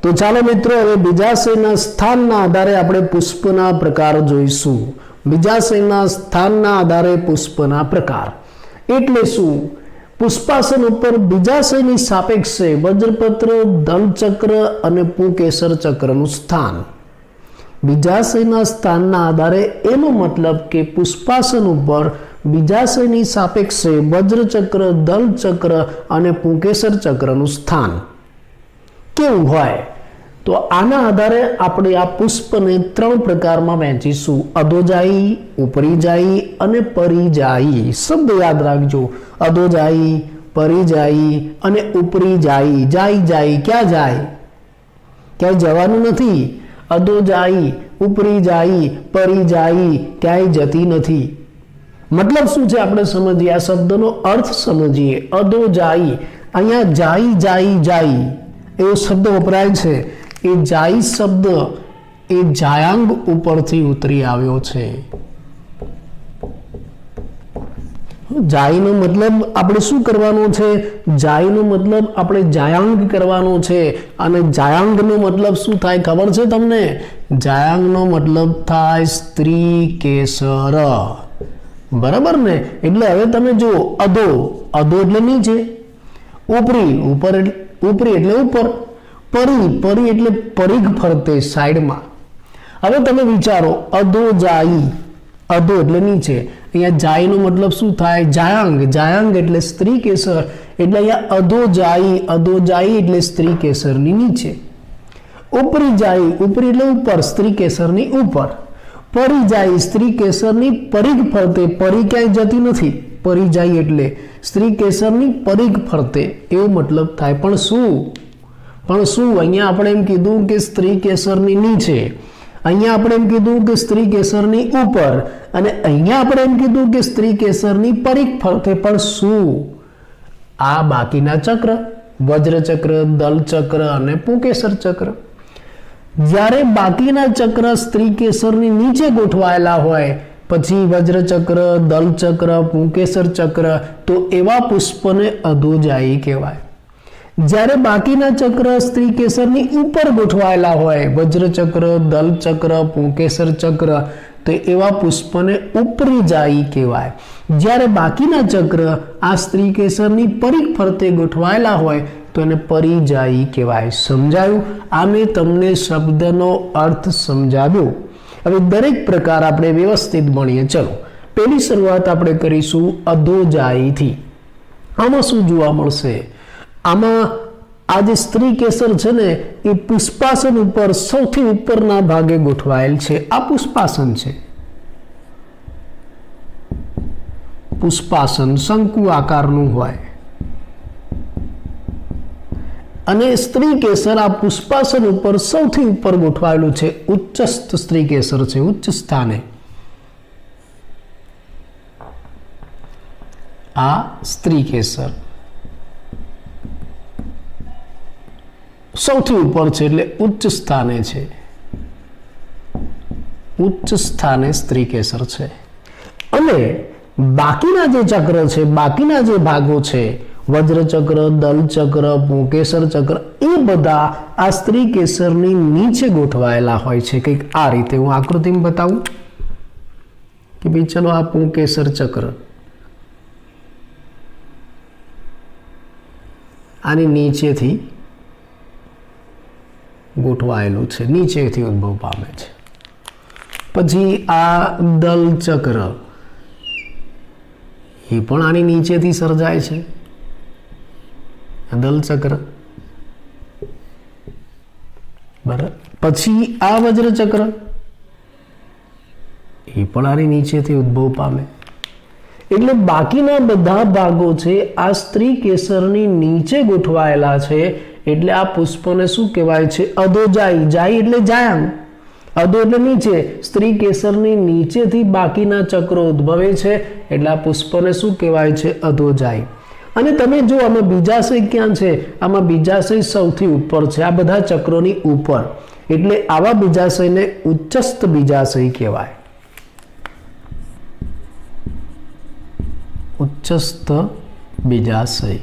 તો ચાલો મિત્રો હવે બીજાશયના સ્થાનના આધારે આપણે પુષ્પના પ્રકાર જોઈશું. બીજાશયના સ્થાનના આધારે પુષ્પના પ્રકાર એટલે શું? પુષ્પાસન ઉપર બીજાશયની સાપેક્ષે વજ્રપત્ર, દલચક્ર અને પુંકેસર ચક્રનું સ્થાન. બીજાશયના સ્થાનના આધારે એનો મતલબ કે પુષ્પાસન ઉપર બીજાશયની સાપેક્ષે વજ્રચક્ર, દલચક્ર અને પુંકેસર ચક્રનું સ્થાન કેવું હોય? તો આના આધારે આપણે આ પુષ્પને 3 પ્રકારમાં વહેંચીશું: અધોજાયી, ઉપરીજાયી અને પરિજાયી. શબ્દ યાદ રાખજો: અધોજાયી, પરિજાયી અને ઉપરીજાયી. જાયી ક્યાં જાય? ક્યાંય જવાનું નથી. અધોજાયી, ઉપરીજાયી, પરિજાયી ક્યાંય જતી નથી. મતલબ શું છે આપણે સમજીએ, આ શબ્દનો અર્થ સમજીએ. અધોજાયી, અહીંયા જાયી એવો શબ્દ વપરાય છે. એ જાઈ શબ્દ એ જાયાંગ ઉપરથી ઉતરી આવ્યો છે. જાયનો મતલબ આપણે શું કરવાનો છે? જાયનો મતલબ આપણે જાયાંગ કરવાનો છે. અને જાયાંગનો મતલબ શું થાય ખબર છે તમને? જાયાંગનો મતલબ થાય સ્ત્રી કેસર. બરાબર ને? એટલે હવે તમે જુઓ, અધો એટલે નીચે, ઉપરી એટલે ઉપર, પરી એટલે પરિઘ ફરતે સાઈડમાં. હવે તમે વિચારો, અધોજાયી, અધો એટલે નીચે, અહીંયા જાયનો મતલબ શું થાય? જાયાંગ એટલે સ્ત્રી કેસર. એટલે અહીંયા અધોજાયી એટલે સ્ત્રી કેસરની નીચે. ઉપરી એટલે ઉપર, સ્ત્રી કેસરની ઉપર. પરિજાયી સ્ત્રી કેસરની પરિઘ ફરતે, પરી ક્યાંય જતી નથી. પરિજાયી એટલે સ્ત્રી કેસરની પરિઘ ફરતે એવો મતલબ થાય. પણ શું અહીંયા આપણે એમ કીધું કે સ્ત્રી કેસરની નીચે, અહીંયા આપણે એમ કીધું કે સ્ત્રી કેસરની ઉપર, અને અહીંયા આપણે એમ કીધું કે સ્ત્રી કેસરની પરિઘ ફરતે. પણ શું આ બાકીના ચક્ર, વજ્રચક્ર, દલચક્ર અને પુંકેસર ચક્ર, જ્યારે બાકીના ચક્ર સ્ત્રી કેસરની નીચે ગોઠવાયેલા હોય, પછી વજ્રચક્ર, દલચક્ર, પુંકેસર ચક્ર, તો એવા પુષ્પને અધોજાયી કહેવાય. જ્યારે બાકીના ચક્ર સ્ત્રી કેસરની ઉપર ગોઠવાયેલા હોય, વજ્રચક્ર, દલચક્ર, પુંકેસર ચક્ર, તો એવા પુષ્પને ઉપરીજાયી કહેવાય. જ્યારે બાકીના ચક્ર આ સ્ત્રી કેસરની પરિઘ ફરતે ગોઠવાયેલા હોય તો એને પરિજાયી કહેવાય. સમજાયું? આ મેં તમને શબ્દનો અર્થ સમજાવ્યો. હવે દરેક પ્રકાર આપણે વ્યવસ્થિત ભણીએ. ચલો, પહેલી શરૂઆત આપણે કરીશું અધોજાયીથી. આમાં શું જોવા મળશે? આમાં આ જે સ્ત્રી કેસર છે ને એ પુષ્પાસન ઉપર સૌથી ઉપરના ભાગે ગોઠવાયેલ છે. આ પુષ્પાસન છે. પુષ્પાસન શંકુ આકારનું હોય અને સ્ત્રી કેસર આ પુષ્પાસન ઉપર સૌથી ઉપર ગોઠવાયેલું છે. ઉચ્ચસ્થ સ્ત્રી કેસર છે, ઉચ્ચ સ્થાને. આ સ્ત્રી કેસર સૌથી ઉપર છે એટલે ઉચ્ચ સ્થાને છે. ઉચ્ચ સ્થાને સ્ત્રી કેસર છે. અને બાકીના જે ચક્ર છે, બાકીના જે ભાગો છે, વજ્રચક્ર, દલચક્ર, પુંકેસર ચક્ર, એ બધા આ સ્ત્રી કેસરની નીચે ગોઠવાયેલા હોય છે. કંઈક આ રીતે હું આકૃતિમાં બતાવું કે ભાઈ ચલો આ પુંકેસર ચક્ર આની નીચેથી ગોઠવાયેલું છે, નીચેથી ઉદ્ભવ પામે છે. પછી આ દલચક્ર એ પણ આની નીચેથી સર્જાય છે. દલચક્ર બરાબર. પછી આ વજ્રચક્ર એ પણ આની નીચેથી ઉદ્ભવ પામે. એટલે બાકીના બધા ભાગો છે આ સ્ત્રી કેસરની નીચે ગોઠવાયેલા છે. એટલે આ પુષ્પને શું કહેવાય છે? અધોજાયી. જાયી એટલે જાયાંગ, અધો એટલે નીચે, સ્ત્રી કેસરની નીચેથી બાકીના ચક્રો ઉદ્ભવે છે. એટલે આ પુષ્પને શું કહેવાય છે? અધોજાયી. અને તમે જો આમાં બીજાશય ક્યાં છે? આમાં બીજાશય સૌથી ઉપર છે, આ બધા ચક્રોની ઉપર. એટલે આવા બીજાશયને ઉચ્ચસ્થ બીજાશય કહેવાય. ઉચ્ચસ્થ બીજાશય.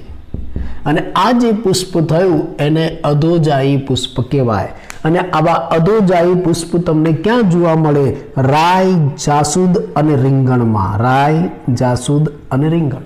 અને આ જે પુષ્પ થયું એને અધોજાયી પુષ્પ કહેવાય. અને આવા અધોજાયી પુષ્પ તમને ક્યાં જોવા મળે? રાઈ, જાસૂદ અને રીંગણમાં. રાઈ, જાસૂદ અને રીંગણ.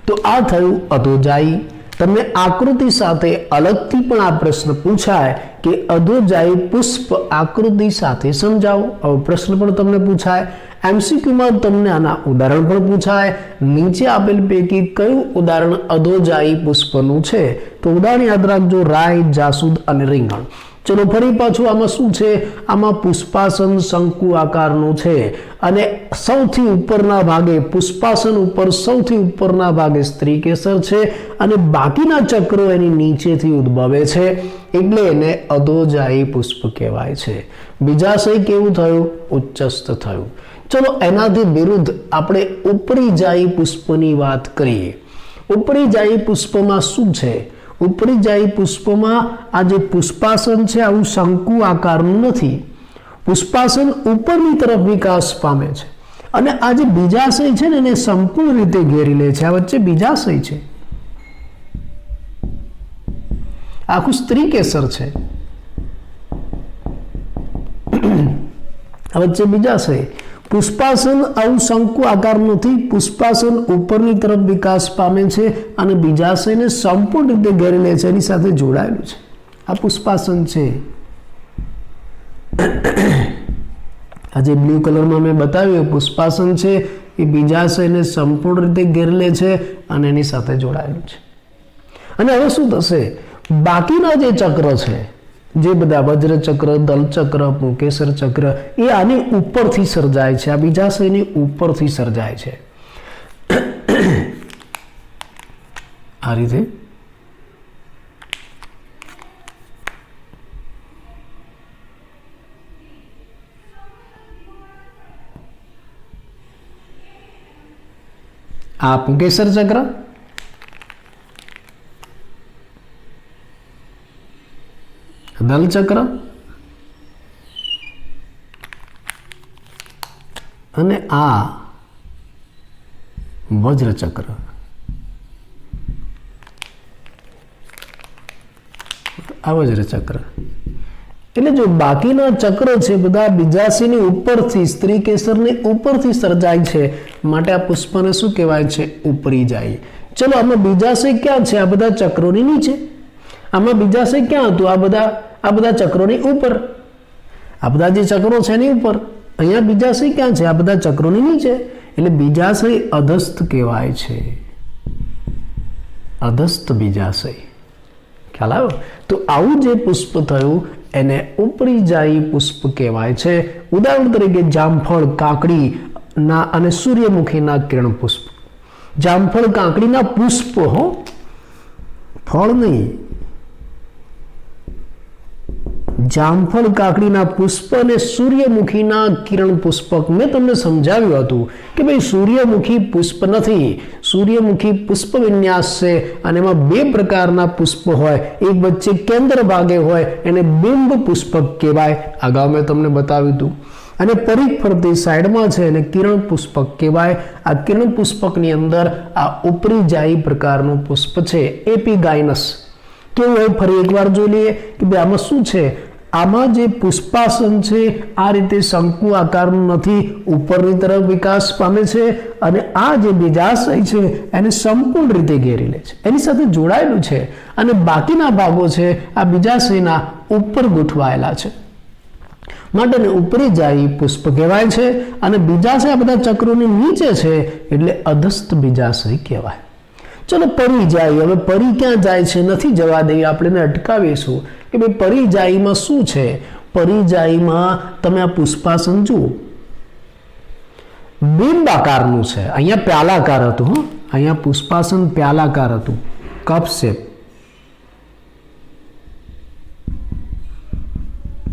તો આ થયું અધોજાયી. તમને આકૃતિ સાથે અલગથી પણ આ પ્રશ્ન પૂછાય કે અધોજાયી પુષ્પ આકૃતિ સાથે સમજાવો. આવો પ્રશ્ન પણ તમને પૂછાય. એમસીક્યુમાં તમને આના ઉદાહરણ પણ પૂછાય. નીચે આપેલ પૈકી કયું ઉદાહરણ અધોજાયી પુષ્પનું છે? તો ઉદાહરણ યાદ રાખજો, રાઈ, જાસૂદ અને રીંગણ. ચલો ફરી પાછું આમાં શું છે? આમાં પુષ્પાસન શંકુ આકારનું છે અને સૌથી ઉપરના ભાગે પુષ્પાસન ઉપર સૌથી ઉપરના ભાગે સ્ત્રી કેસર છે અને બાકીના ચક્રો એની નીચેથી ઉદ્ભવે છે, એટલે એને અધોજાયી પુષ્પ કહેવાય છે. બીજાશય કેવું થયું? ઉચ્ચસ્થ થયું. ચલો એનાથી વિરુદ્ધ આપણે ઉપરીજાયી પુષ્પની વાત કરીએ. ઉપરીજાયી પુષ્પમાં શું છે? ઉપરીજાયી પુષ્પમાં આ જે પુષ્પાસન છે આવું શંકુ આકારનું નથી. પુષ્પાસન ઉપરની તરફ વિકાસ પામે છે અને આ જે બીજાશય છે ને એને સંપૂર્ણ રીતે ઘેરી લે છે. આ વચ્ચે બીજાશય છે, આખું સ્ત્રી કેસર છે, આ વચ્ચે બીજાશય. પુષ્પાસન આવું શંકુ આકારનું નથી. પુષ્પાસન ઉપરની તરફ વિકાસ પામે છે અને બીજાશયને સંપૂર્ણ રીતે ઘેરી લે છે, એની સાથે જોડાયેલું છે. આ પુષ્પાસન છે. આ જે બ્લુ કલરમાં મેં બતાવ્યું પુષ્પાસન છે એ બીજાશયને સંપૂર્ણ રીતે ઘેરી લે છે અને એની સાથે જોડાયેલું છે. અને હવે શું થશે? બાકીના જે ચક્ર છે, જે બધા વજ્ર ચક્ર, દલ ચક્ર, પુંકેસર ચક્ર, એ આની ઉપરથી સર્જાય છે. આ બીજાશયની ઉપરથી સર્જાય છે. આ રીતે આ પુંકેસર ચક્ર, દલ ચક્ર અને આ વજ્ર ચક્ર. આ વજ્ર ચક્ર એટલે જો બાકીના ચક્રો છે બધા બીજાશયની ઉપરથી, સ્ત્રી કેસરની ઉપરથી સર્જાય છે, માટે આ પુષ્પને શું કહેવાય છે? ઉપરીજાયી. ચલો આમાં બીજાશય ક્યાં છે? આ બધા ચક્રોની નીચે. આમાં બીજાશય ક્યાં હતું? આ બધા ચક્રોની ઉપર. આ બધા જે ચક્રો છે એની ઉપર. અહીંયા બીજાશય ક્યાં છે? આ બધા ચક્રોની નીચે. એટલે બીજાશય અધસ્થ કહેવાય છે. અધસ્થ બીજાશય. ખ્યાલ આવ્યો? તો આવું જે પુષ્પ થયું એને ઉપરીજાયી પુષ્પ કહેવાય છે. ઉદાહરણ તરીકે જામફળ, કાકડી ના અને સૂર્યમુખીના કિરણ પુષ્પ. જામફળ, કાકડીના પુષ્પ, હો, ફળ નહીં. જામફળ, કાકડીના પુષ્પ અને સૂર્યમુખીના કિરણ પુષ્પક. મેં તમને સમજાવ્યું હતું કે ભાઈ સૂર્યમુખી પુષ્પ નથી, સૂર્યમુખી પુષ્પ વિન્યાસ છે અને એમાં બે પ્રકારના પુષ્પ હોય. એક વચ્ચે કેન્દ્ર ભાગે હોય એને બિંબ પુષ્પક કહેવાય. અગાઉ મેં તમને બતાવ્યું હતું. અને પરિઘ ફરતી સાઈડમાં છે એને કિરણ પુષ્પક કહેવાય. આ કિરણ પુષ્પકની અંદર આ ઉપરીજાયી પ્રકારનું પુષ્પ છે, એપિગાયનસ. કેવું હોય? ફરી એકવાર જોઈ લઈએ કે ભાઈ આમાં શું છે. આમાં જે પુષ્પાસન છે આ રીતે શંકુ આકારનું નથી, ઉપરની તરફ વિકાસ પામે છે અને આ જે બીજાશય છે એને સંપૂર્ણ રીતે ઘેરી લે છે, એની સાથે જોડાયેલું છે અને બાકીના ભાગો છે આ બીજાશયના ઉપર ગોઠવાયેલા છે, માટે ઉપરીજાયી પુષ્પ કહેવાય છે. અને બીજાશય આ બધા ચક્રોની નીચે છે એટલે અધસ્થ બીજાશય કહેવાય. ચલો પરિજાયી. હવે પરી ક્યાં જાય છે? નથી જવા દઈએ, આપણે એને અટકાવીશું કે ભાઈ પરિજાયીમાં શું છે. પરિજાયીમાં તમે આ પુષ્પાસન જુઓ, બિંબાકારનું છે. અહીંયા પ્યાલાકાર હતું. અહીંયા પુષ્પાસન પ્યાલાકાર હતું, કપ શેપ,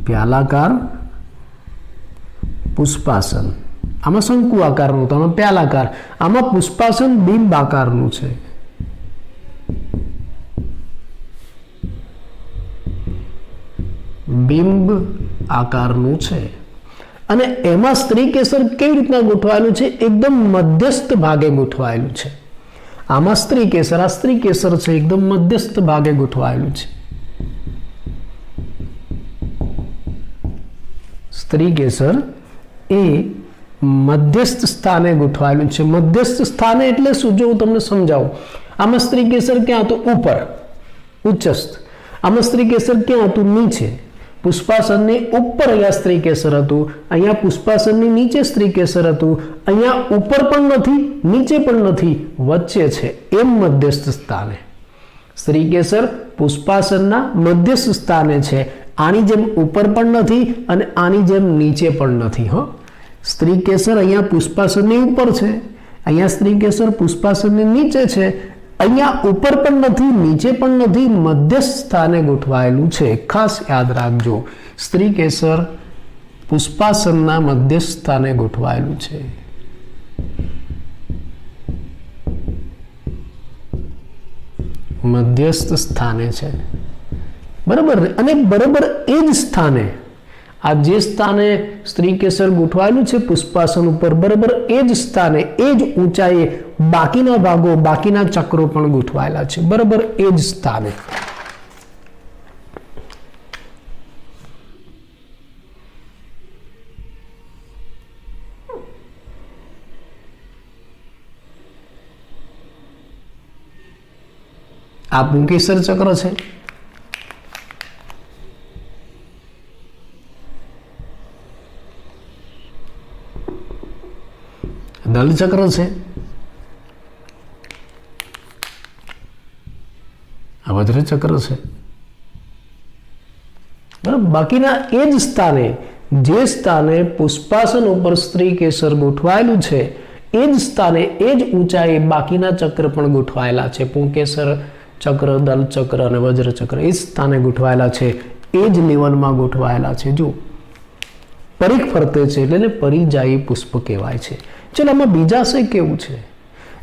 પ્યાલાકાર પુષ્પાસન. આમાં શંકુ આકારનું હતું, આમાં પ્યાલાકાર. આમાં પુષ્પાસન બિંબાકારનું છે. બિંબ આકારનું છે અને એમાં સ્ત્રી કેસર કેવી રીતના ગોઠવાયેલું છે? એકદમ મધ્યસ્થ ભાગે ગોઠવાયેલું છે. આમાં સ્ત્રી કેસર, આ સ્ત્રી કેસર છે એકદમ મધ્યસ્થ ભાગે ગોઠવાયેલું છે. સ્ત્રી કેસર એ મધ્યસ્થ સ્થાને ગોઠવાયેલું છે. મધ્યસ્થ સ્થાને એટલે શું, જો હું તમને સમજાવું. આમાં સ્ત્રી કેસર ક્યાં હતું? ઉપર, ઉચ્ચસ્થ. આમાં સ્ત્રી કેસર ક્યાં હતું? નીચે. પુષ્પાસનની ઉપર અહીંયા સ્ત્રી કેસર હતું, અહીંયા પુષ્પાસનની નીચે સ્ત્રી કેસર હતું, અહીંયા ઉપર પણ નથી, નીચે પણ નથી, વચ્ચે છે. એમ મધ્યસ્થ સ્થાને સ્ત્રી કેસર પુષ્પાસનના મધ્યસ્થ સ્થાને છે. આની જેમ ઉપર પણ નથી અને આની જેમ નીચે પણ નથી. હો, સ્ત્રી કેસર અહીંયા પુષ્પાસનની ઉપર છે, અહીંયા સ્ત્રી કેસર પુષ્પાસનની નીચે છે, અહીંયા ઉપર પણ નથી, નીચે પણ નથી, મધ્યસ્થ સ્થાને ગોઠવાયેલું છે. ખાસ યાદ રાખજો, સ્ત્રી કેસર પુષ્પાસનના મધ્યસ્થ સ્થાને ગોઠવાયેલું છે. મધ્યસ્થ સ્થાને છે, બરાબર. અને બરાબર એ જ સ્થાને, આ જે સ્થાને સ્ત્રી કેસર ગોઠવાયેલું છે પુષ્પાસન ઉપર, બરાબર એ જ સ્થાને, એ જ ઊંચાઈએ બાકીના ભાગો, બાકીના ચક્રો પણ ગોઠવાયેલા છે. બરાબર એ જ સ્થાને. આ પુંકેસર ચક્ર છે. દલ ચક્ર છે. આ વજ્ર ચક્ર છે. બરાબર, બાકીના એ જ સ્થાને, જે સ્થાને પુષ્પાસન ઉપર સ્ત્રી કેસર ગોઠવાયેલું છે એ જ સ્થાને, એ જ ઊંચાઈએ બાકીના ચક્ર પણ ગોઠવાયેલા છે. પુંકેસર ચક્ર, દલ ચક્ર અને વજ્ર ચક્ર એ જ સ્થાને ગોઠવાયેલા છે, એ જ લેવલમાં ગોઠવાયેલા છે. જો પરિખ ફરતે છે એટલે એને પરિજાયી પુષ્પ કહેવાય છે. ચલો, આમાં બીજાશય કેવું છે?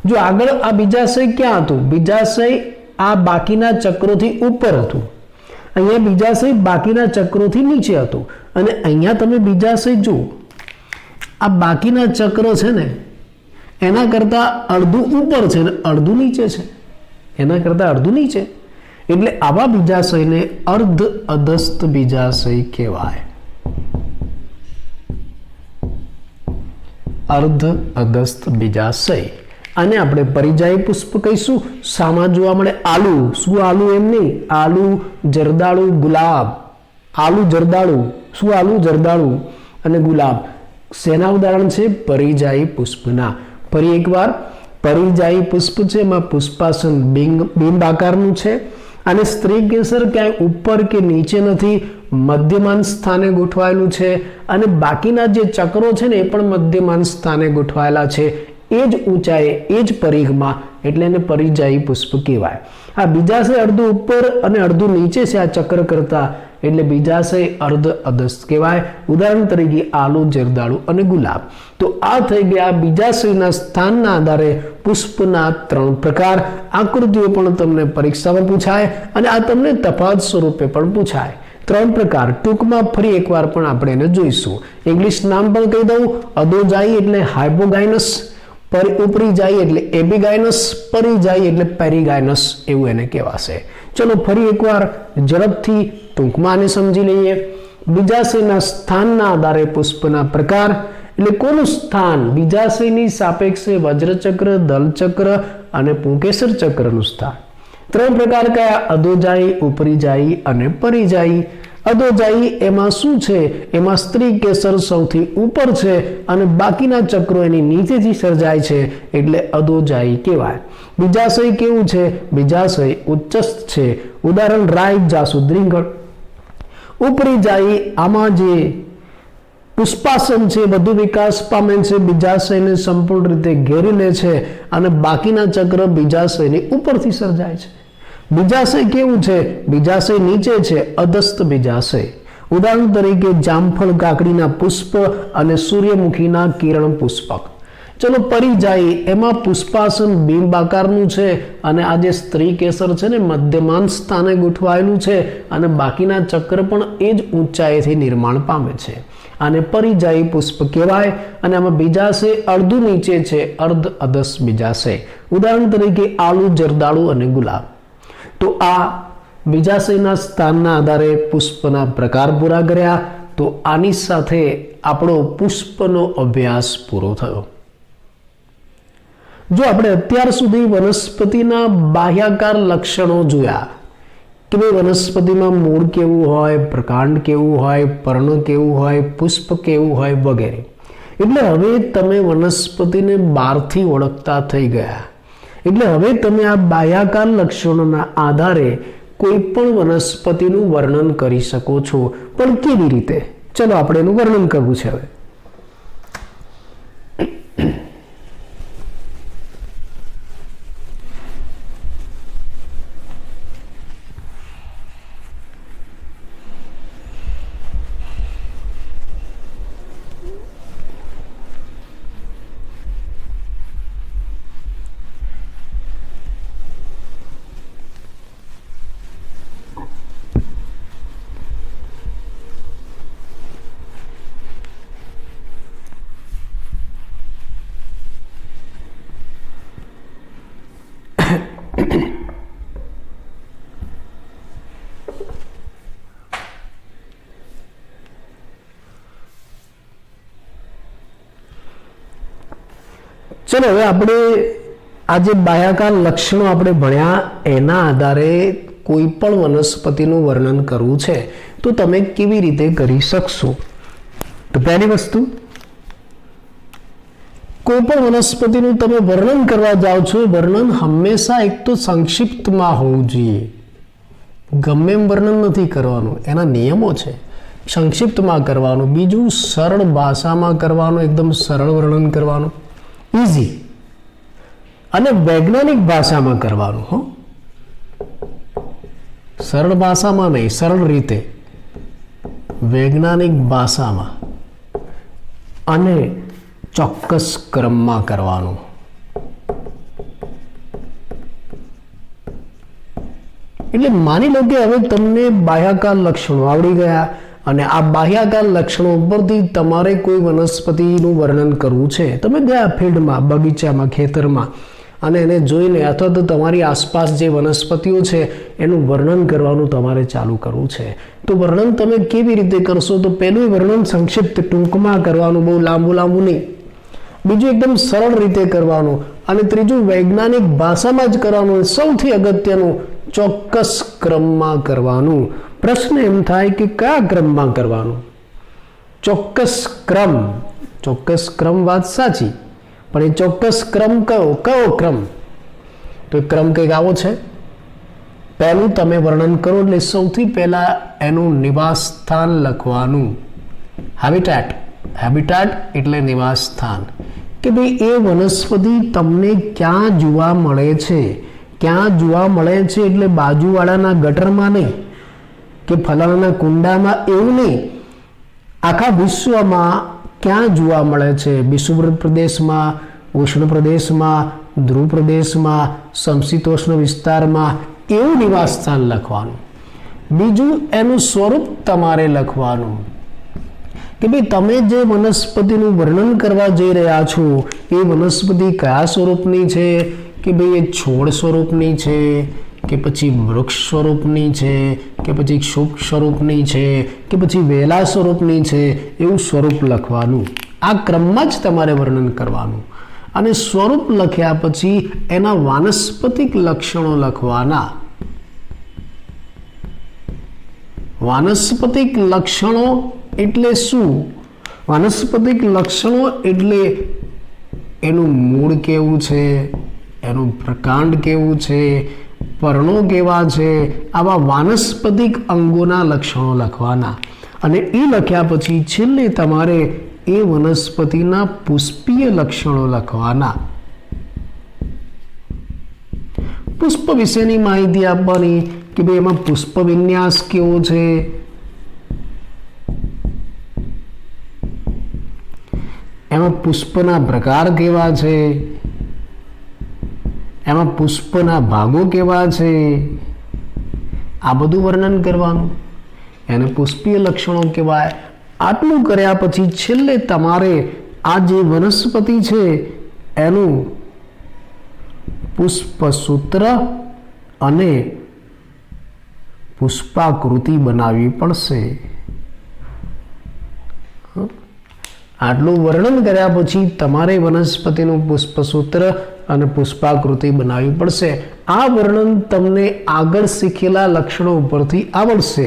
જો આગળ આ બીજાશય ક્યાં હતું? બીજાશય આ બાકીના ચક્રોથી ઉપર હતું, અહીંયા બીજાશય બાકીના ચક્રોથી નીચે હતું, અને અહીંયા તમે બીજાશય જુઓ, આ બાકીના ચક્ર છે ને એના કરતા અડધું ઉપર છે ને અડધું નીચે છે, એના કરતા અડધું નીચે. એટલે આવા બીજાશયને અર્ધ અધસ્થ બીજાશય કહેવાય. અર્ધ અધસ્થ બીજાશય. આને આપણે પરિજાયી પુષ્પ કહીશું. સામા જોવા મળે આલુ. શું આલુ? એમ નહીં, આલુ, જરદાળુ, ગુલાબ. આલુ, જરદાળુ. શું આલુ? જરદાળુ અને ગુલાબ. શેના ઉદાહરણ છે? પરિજાયી પુષ્પના. ફરી એકવાર, પરિજાયી પુષ્પ છે, એમાં પુષ્પાસન બિંબ આકારનું છે, અને સ્ત્રી કેસર ક્યાંય ઉપર કે નીચે નથી, મધ્યમાન સ્થાને ગોઠવાયેલું છે, અને બાકીના જે ચક્રો છે ને એ પણ મધ્યમાન સ્થાને ગોઠવાયેલા છે, એ જ ઊંચાઈએ, એ જ પરિઘમાં, એટલે એને પરિજાયી પુષ્પ કહેવાય. આ બીજાશય અડધું ઉપર અને અડધું નીચે છે આ ચક્ર કરતા, એટલે બીજાશય અર્ધ અધસ્થ કહેવાય. ઉદાહરણ તરીકે આલુ, જરદાળુ અને ગુલાબ. તો આ થઈ ગયા બીજાશયના સ્થાનના આધારે પુષ્પના 3 પ્રકાર. આકૃતિઓ પણ તમને પરીક્ષામાં પૂછાય અને આ તમને તફાવત સ્વરૂપે પણ પૂછાય. 3 પ્રકાર ટૂંકમાં ફરી એકવાર પણ આપણે એને જોઈશું. ઇંગ્લિશ નામ પણ કહી દઉં. અધોજાયી એટલે હાઇપોગાયનસ, ઉપરીજાયી એટલે એપિગાયનસ, પરિજાયી એટલે પેરીગાયનસ, એવું એને કહેવાશે. ચલો ફરી એકવાર ઝડપથી ટૂંકમાં આને સમજી લઈએ. બીજાશયના સ્થાનના આધારે પુષ્પના પ્રકાર એટલે કોનું સ્થાન? બીજાશયની સાપેક્ષે વજ્રચક્ર, દલચક્ર અને પુંકેસર ચક્રનું સ્થાન. 3 પ્રકાર કયા? અધોજાયી, ઉપરીજાયી અને પરિજાયી. અધોજાયી એમાં શું છે? એમાં સ્ત્રી કેસર સૌથી ઉપર છે અને બાકીના ચક્રો એની નીચેથી સર્જાય છે, એટલે અધોજાયી કહેવાય. બીજાશય કેવું છે? બીજાશય ઉચ્ચસ્થ છે. ઉદાહરણ રાઈ, જાસૂદ, રીંગણ. ઉપરીજાયી આમાં જે પુષ્પાસન છે બધું વિકાસ પામે છે, બીજાશયને સંપૂર્ણ રીતે ઘેરી લે છે અને બાકીના ચક્ર બીજાશયની ઉપરથી સર્જાય છે. બીજાશય કેવું છે? બીજાશય નીચે છે, અધસ્થ બીજાશય. ઉદાહરણ તરીકે જામફળ, કાકડીના પુષ્પ અને સૂર્યમુખીના કિરણ પુષ્પક. ચલો પરિજાયી એમાં પુષ્પાસન બિંબાકારનું છે અને આ જે સ્ત્રી કેસર છે ને મધ્યમાન સ્થાને ગોઠવાયેલું છે અને બાકીના ચક્ર પણ એ જ ઊંચાઈથી નિર્માણ પામે છે. આને પરિજાયી પુષ્પ કહેવાય. અને આમાં બીજાશય અડધું નીચે છે, અર્ધ અધસ્થ બીજાશય. ઉદાહરણ તરીકે આલુ, જરદાળુ અને ગુલાબ. તો આ બીજાશયના સ્થાનના આધારે પુષ્પના પ્રકાર પૂરા કર્યા. તો આની સાથે આપણો પુષ્પનો અભ્યાસ પૂરો થયો. જો આપણે અત્યાર સુધી વનસ્પતિના બાહ્યાકાર લક્ષણો જોયા કે ભાઈ વનસ્પતિમાં મૂળ કેવું હોય, પ્રકાંડ કેવું હોય, પર્ણ કેવું હોય, પુષ્પ કેવું હોય વગેરે, એટલે હવે તમે વનસ્પતિને બહારથી ઓળખતા થઈ ગયા. એટલે હવે તમે આ બાહ્યાકાર લક્ષણોના આધારે કોઈ પણ વનસ્પતિનું વર્ણન કરી શકો છો. પણ કેવી રીતે? ચલો આપણે એનું વર્ણન કરવું છે. હવે ચલો હવે આપણે આ જે બાહ્યાકાર લક્ષણો આપણે ભણ્યા એના આધારે કોઈ પણ વનસ્પતિનું વર્ણન કરવું છે તો તમે કેવી રીતે કરી શકશો? તો પહેલી વસ્તુ, કોઈ પણ વનસ્પતિનું તમે વર્ણન કરવા જાઓ છો, વર્ણન હંમેશા એક તો સંક્ષિપ્તમાં હોવું જોઈએ. ગમે એમ વર્ણન નથી કરવાનું, એના નિયમો છે. સંક્ષિપ્તમાં કરવાનું. બીજું, સરળ ભાષામાં કરવાનું, એકદમ સરળ વર્ણન કરવાનું, ઇઝી, અને વૈજ્ઞાનિક ભાષામાં કરવાનું. હો, સરળ ભાષામાં નહીં, સરળ રીતે, વૈજ્ઞાનિક ભાષામાં અને ચોક્કસ ક્રમમાં કરવાનું. એટલે માની લો કે હવે તમને બાહ્યાકાર લક્ષણો આવડી ગયા અને આ બાહ્યાકાર લક્ષણો ઉપરથી તમારે કોઈ વનસ્પતિનું વર્ણન કરવું છે. તમે ગયા ફિલ્ડમાં, બગીચામાં, ખેતરમાં અને એને જોઈને અથવા તો તમારી આસપાસ જે વનસ્પતિઓ છે એનું વર્ણન કરવાનું તમારે ચાલુ કરવું છે. તો વર્ણન તમે કેવી રીતે કરશો? તો પહેલું વર્ણન સંક્ષિપ્ત, ટૂંકમાં કરવાનું, બહુ લાંબુ નહીં. બીજું, એકદમ સરળ રીતે કરવાનું. અને ત્રીજું, વૈજ્ઞાનિક ભાષામાં જ કરવાનું. સૌથી અગત્યનું, ચોક્કસ ક્રમમાં કરવાનું. પ્રશ્ન એમ થાય કે કયા ક્રમમાં કરવાનું? ચોક્કસ ક્રમ. ચોક્કસ ક્રમ, વાત સાચી, પણ એ ચોક્કસ ક્રમ કયો ક્રમ? તો એ ક્રમ કંઈક આવો છે. પહેલું તમે વર્ણન કરો એટલે સૌથી પહેલા એનું નિવાસ સ્થાન લખવાનું. હેબિટેટ. હેબિટેટ એટલે નિવાસ સ્થાન. કે ભાઈ એ વનસ્પતિ તમને ક્યાં જોવા મળે છે? ક્યાં જોવા મળે છે એટલે બાજુવાળાના ગટરમાં નહીં કે ફલાણાના કુંડામાં, એવું નહીં. આખા વિશ્વમાં ક્યાં જોવા મળે છે? વિષુવવૃત્ત પ્રદેશમાં, ઉષ્ણ પ્રદેશમાં, ધ્રુવ પ્રદેશમાં, સમશીતોષ્ણ વિસ્તારમાં, એવું નિવાસ સ્થાન લખવાનું. બીજું, એનું સ્વરૂપ તમારે લખવાનું. કે ભાઈ તમે જે વનસ્પતિનું વર્ણન કરવા જઈ રહ્યા છો એ વનસ્પતિ કયા સ્વરૂપની છે? કે ભાઈ એ છોડ સ્વરૂપની છે કે પછી વૃક્ષ સ્વરૂપની છે કે પછી શુષ્ક સ્વરૂપની છે કે પછી વેલા સ્વરૂપની છે, એવું સ્વરૂપ લખવાનું. આ ક્રમમાં જ તમારે વર્ણન કરવાનું. અને સ્વરૂપ લખ્યા પછી એના વાનસ્પતિક લક્ષણો લખવાના. વાનસ્પતિક લક્ષણો એટલે શું? વાનસ્પતિક લક્ષણો એટલે એનું મૂળ કેવું છે, એનું પ્રકાંડ કેવું છે, પર્ણો કેવા છે, આવા વાનસ્પતિક અંગોના લક્ષણો લખવાના. અને એ લખ્યા પછી છેલ્લે તમારે એ વનસ્પતિના પુષ્પીય લક્ષણો લખવાના. પુષ્પ વિશેની માહિતી આપવાની કે ભાઈ એમાં પુષ્પ વિન્યાસ કેવો છે, એમાં પુષ્પના પ્રકાર કેવા છે, એમાં પુષ્પના ભાગો કેવા છે, આ બધું વર્ણન કરવાનું. એને પુષ્પીય લક્ષણો કહેવાય. આટલું કર્યા પછી છેલ્લે તમારે આ જે વનસ્પતિ છે એનું પુષ્પસૂત્ર અને પુષ્પાકૃતિ બનાવવી પડશે. આટલું વર્ણન કર્યા પછી તમારે વનસ્પતિનું પુષ્પસૂત્ર અને પુષ્પાકૃતિ બનાવવી પડશે. આ વર્ણન તમને આગળ શીખેલા લક્ષણો ઉપરથી આવડશે.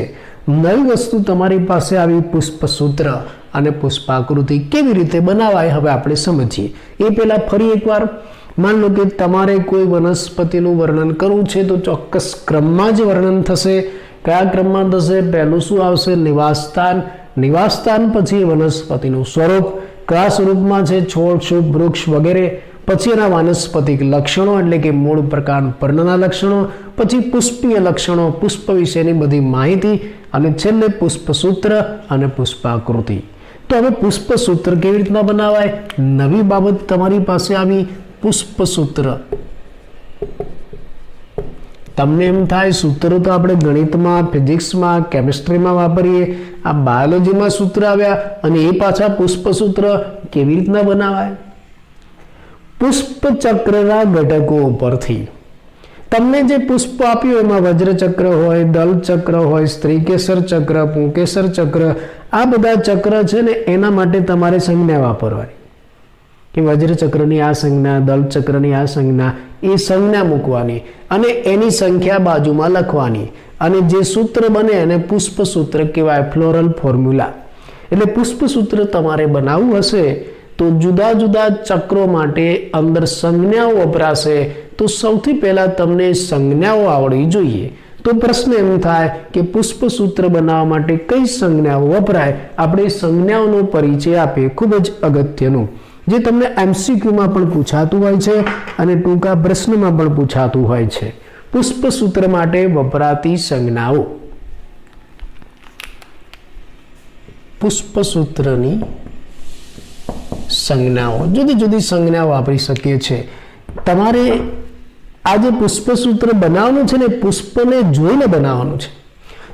નવી વસ્તુ તમારી પાસે આવી પુષ્પસૂત્ર અને પુષ્પાકૃતિ કેવી રીતે બનાવાય હવે આપણે સમજીએ. એ પહેલા ફરી એકવાર માન લો કે તમારે કોઈ વનસ્પતિનું વર્ણન કરવું છે તો ચોક્કસ ક્રમમાં જ વર્ણન થશે. કયા ક્રમમાં થશે? પહેલું શું આવશે? નિવાસસ્થાન. નિવાસસ્થાન પછી વનસ્પતિનું સ્વરૂપ, કયા સ્વરૂપમાં છે, છોડ, શુભ, વૃક્ષ વગેરે. પછી એના વાનસ્પતિક લક્ષણો એટલે કે મૂળ પ્રકાર પર્ણના લક્ષણો, પછી પુષ્પીય લક્ષણો, પુષ્પ વિશેની બધી માહિતી, અને છેલ્લે પુષ્પસૂત્ર અને પુષ્પાકૃતિ. તો હવે પુષ્પસૂત્ર કેવી રીતના બનાવાય? નવી બાબત તમારી પાસે આવી, પુષ્પસૂત્ર. તમને એમ થાય સૂત્રો તો આપણે ગણિતમાં, ફિઝિક્સમાં, કેમિસ્ટ્રીમાં વાપરીએ, આ બાયોલોજીમાં સૂત્ર આવ્યા અને એ પાછા પુષ્પસૂત્ર કેવી રીતના બનાવાય? પુષ્પચક્રના ઘટકો પરથી તમને જે પુષ્પ આપ્યું એમાં વજ્રચક્ર હોય, દલચક્ર હોય, સ્ત્રીકેસર ચક્ર, પુંકેસર ચક્ર, આ બધા ચક્ર છે ને એના માટે તમારે સંજ્ઞા વાપરવાની કે વજ્રચક્રની આ સંજ્ઞા, દલચક્રની આ સંજ્ઞા, એ સંજ્ઞા મૂકવાની અને એની સંખ્યા બાજુમાં લખવાની અને જે સૂત્ર બને એને પુષ્પસૂત્ર કહેવાય, ફ્લોરલ ફોર્મ્યુલા. એટલે પુષ્પસૂત્ર તમારે બનાવવું હશે તો જુદા જુદા ચક્રો માટે અંદર સંજ્ઞાઓ વપરાશે. તો સૌથી પહેલા તમને સંજ્ઞાઓ આવડવી જોઈએ. તો પ્રશ્ન એમ થાય કે પુષ્પસૂત્ર બનાવવા માટે કઈ સંજ્ઞાઓ વપરાય? આપણે સંજ્ઞાઓનો પરિચય આપીએ, ખૂબ જ અગત્યનું, જે તમને MCQમાં પણ પૂછાતું હોય છે અને ટૂંકા પ્રશ્નમાં પણ પૂછાતું હોય છે. પુષ્પસૂત્ર માટે વપરાતી સંજ્ઞાઓ. પુષ્પસૂત્રની સંજ્ઞાઓ, જુદી જુદી સંજ્ઞાઓ વાપરી શકીએ છીએ. તમારે આ જે પુષ્પસૂત્ર બનાવવાનું છે ને, પુષ્પને જોઈને બનાવવાનું છે.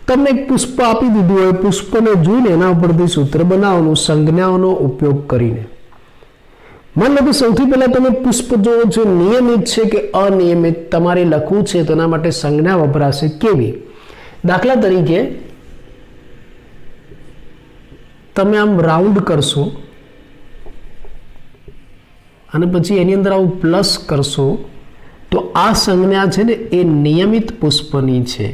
તમને એક પુષ્પ આપી દીધું હોય, પુષ્પને જોઈને એના ઉપરથી સૂત્ર બનાવવાનું સંજ્ઞાઓનો ઉપયોગ કરીને. માન લો કે સૌથી પહેલા તમે પુષ્પ જોવો છો, નિયમિત છે કે અનિયમિત તમારે લખવું છે, તો એના માટે સંજ્ઞા વપરાશે. કેવી? દાખલા તરીકે તમે આમ રાઉન્ડ કરશો અને પછી એની અંદર આવું પ્લસ કરશો તો આ સંજ્ઞા છે ને એ નિયમિત પુષ્પની છે.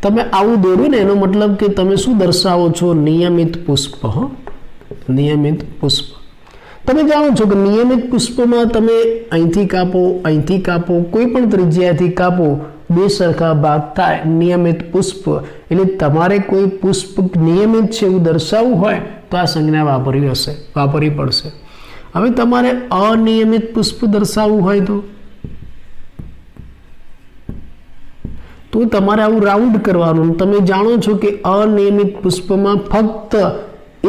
તમે આવું દોર્યું ને એનો મતલબ કે તમે શું દર્શાવો છો? નિયમિત પુષ્પ. નિયમિત પુષ્પ. તમે જાણો છો કે નિયમિત પુષ્પમાં તમે અહીંથી કાપો, અહીંથી કાપો, કોઈ પણ ત્રિજ્યાથી કાપો, બે સરખા ભાગ થાય, નિયમિત પુષ્પ. એટલે તમારે કોઈ પુષ્પ નિયમિત છે એવું દર્શાવવું હોય તો આ સંજ્ઞા વાપરવી પડશે. હવે તમારે અનિયમિત પુષ્પ દર્શાવવું હોય તો તમારે આવું રાઉન્ડ કરવાનું. તમે જાણો છો કે અનિયમિત પુષ્પમાં ફક્ત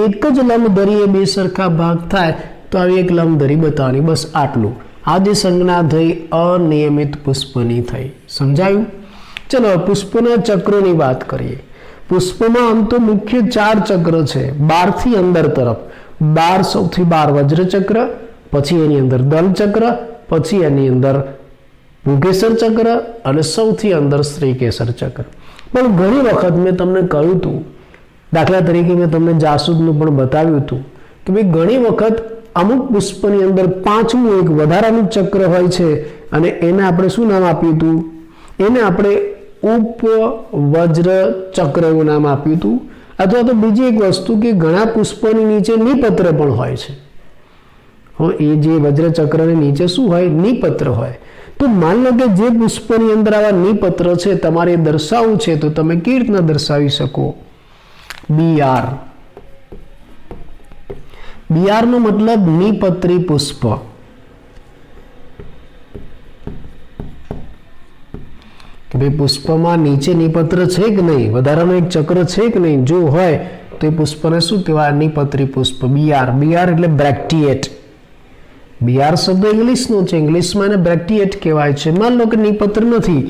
એક જ લંબધરીએ બે સરખા ભાગ થાય તો આવી એક લંબધરી બતાવવાની, બસ આટલું. આ જે સંજ્ઞા થઈ અનિયમિત પુષ્પની થઈ. સમજાયું? ચલો પુષ્પના ચક્રોની વાત કરીએ. પુષ્પમાં આમ તો મુખ્ય 4 ચક્ર છે, બહારથી અંદર તરફ. બહાર સૌથી બહાર વજ્રચક્ર, પછી એની અંદર દલચક્ર, પછી એની અંદર પુંકેસર ચક્ર અને સૌથી અંદર સ્ત્રીકેસર ચક્ર. પણ ઘણી વખત મેં તમને કહ્યું હતું, દાખલા તરીકે મેં તમને જાસૂદનું પણ બતાવ્યું હતું કે ભાઈ ઘણી વખત અમુક પુષ્પની અંદર 5મું એક વધારાનું ચક્ર હોય છે અને એને આપણે શું નામ આપ્યું હતું? એને આપણે ઉપવજ્ર ચક્ર એવું નામ આપ્યું હતું. અથવા તો બીજી એક વસ્તુ કે ઘણા પુષ્પોની નીચે નિપત્ર પણ હોય છે. એ જે વજ્રચક્રની નીચે શું હોય? નિપત્ર હોય. તો માન લો કે જે પુષ્પની અંદર આવા નિપત્ર છે તમારે દર્શાવવું છે તો તમે કેવી રીતના દર્શાવી શકો? BR. BR નો મતલબ નિપત્રી પુષ્પ. કે ભાઈ પુષ્પમાં નીચે નિપત્ર છે કે નહીં, વધારાનો એક ચક્ર છે કે નહીં, જો હોય તો એ પુષ્પને શું કહેવાય? નિપત્રી પુષ્પ. BR. BR એટલે બ્રેક્ટિએટ. BR શબ્દ ઇંગ્લિશનો છે, ઇંગ્લિશમાં એને બ્રેક્ટિએટ કહેવાય છે. માન લો કે નિપત્ર નથી